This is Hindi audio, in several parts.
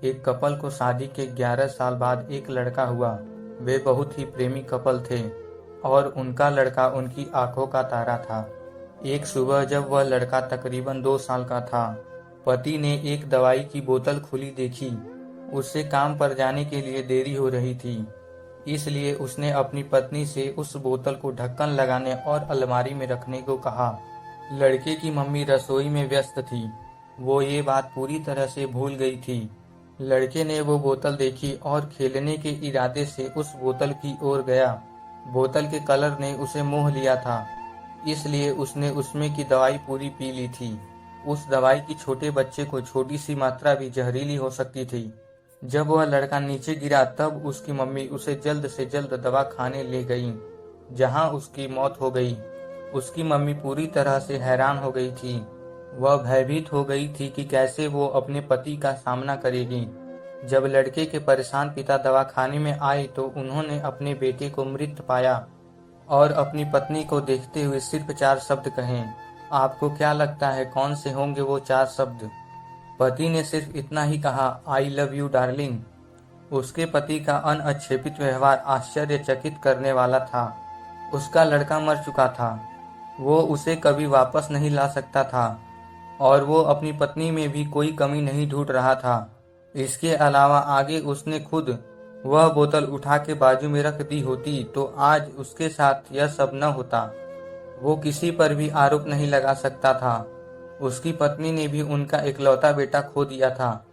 एक कपल को शादी के 11 साल बाद एक लड़का हुआ। वे बहुत ही प्रेमी कपल थे और उनका लड़का उनकी आंखों का तारा था। एक सुबह जब वह लड़का तकरीबन 2 साल का था, पति ने एक दवाई की बोतल खुली देखी। उससे काम पर जाने के लिए देरी हो रही थी, इसलिए उसने अपनी पत्नी से उस बोतल को ढक्कन लगाने और अलमारी में रखने को कहा। लड़के की मम्मी रसोई में व्यस्त थी। वो ये बात पूरी तरह से भूल गई थी। लड़के ने वो बोतल देखी और खेलने के इरादे से उस बोतल की ओर गया। बोतल के कलर ने उसे मोह लिया था, इसलिए उसने उसमें की दवाई पूरी पी ली थी। उस दवाई की छोटे बच्चे को छोटी सी मात्रा भी जहरीली हो सकती थी। जब वह लड़का नीचे गिरा तब उसकी मम्मी उसे जल्द से जल्द दवा खाने ले गई, जहां उसकी मौत हो गई। उसकी मम्मी पूरी तरह से हैरान हो गई थी। वह भयभीत हो गई थी कि कैसे वो अपने पति का सामना करेगी। जब लड़के के परेशान पिता दवाखाने में आए तो उन्होंने अपने बेटे को मृत पाया और अपनी पत्नी को देखते हुए सिर्फ 4 शब्द कहे। आपको क्या लगता है कौन से होंगे वो 4 शब्द? पति ने सिर्फ इतना ही कहा, आई लव यू डार्लिंग। उसके पति का अनअक्षेपित व्यवहार आश्चर्यचकित करने वाला था। उसका लड़का मर चुका था, वो उसे कभी वापस नहीं ला सकता था और वो अपनी पत्नी में भी कोई कमी नहीं ढूंढ रहा था। इसके अलावा आगे उसने खुद वह बोतल उठा के बाजू में रख दी होती तो आज उसके साथ यह सब न होता। वो किसी पर भी आरोप नहीं लगा सकता था। उसकी पत्नी ने भी उनका इकलौता बेटा खो दिया था।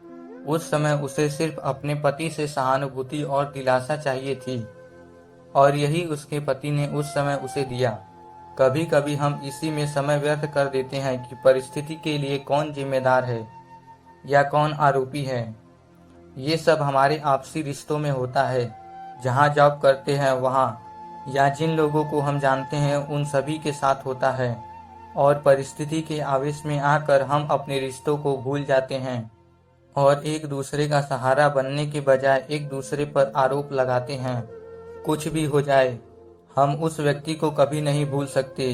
उस समय उसे सिर्फ अपने पति से सहानुभूति और दिलासा चाहिए थी और यही उसके पति ने उस समय उसे दिया। कभी कभी हम इसी में समय व्यर्थ कर देते हैं कि परिस्थिति के लिए कौन जिम्मेदार है या कौन आरोपी है। ये सब हमारे आपसी रिश्तों में होता है, जहाँ जॉब करते हैं वहाँ, या जिन लोगों को हम जानते हैं उन सभी के साथ होता है। और परिस्थिति के आवेश में आकर हम अपने रिश्तों को भूल जाते हैं और एक दूसरे का सहारा बनने के बजाय एक दूसरे पर आरोप लगाते हैं। कुछ भी हो जाए, हम उस व्यक्ति को कभी नहीं भूल सकते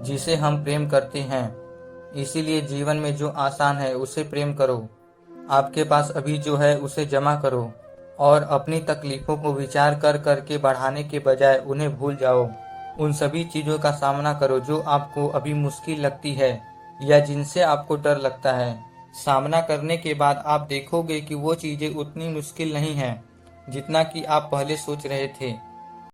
जिसे हम प्रेम करते हैं। इसीलिए जीवन में जो आसान है उसे प्रेम करो। आपके पास अभी जो है उसे जमा करो और अपनी तकलीफों को विचार कर करके बढ़ाने के बजाय उन्हें भूल जाओ। उन सभी चीज़ों का सामना करो जो आपको अभी मुश्किल लगती है या जिनसे आपको डर लगता है। सामना करने के बाद आप देखोगे कि वो चीज़ें उतनी मुश्किल नहीं हैं जितना कि आप पहले सोच रहे थे।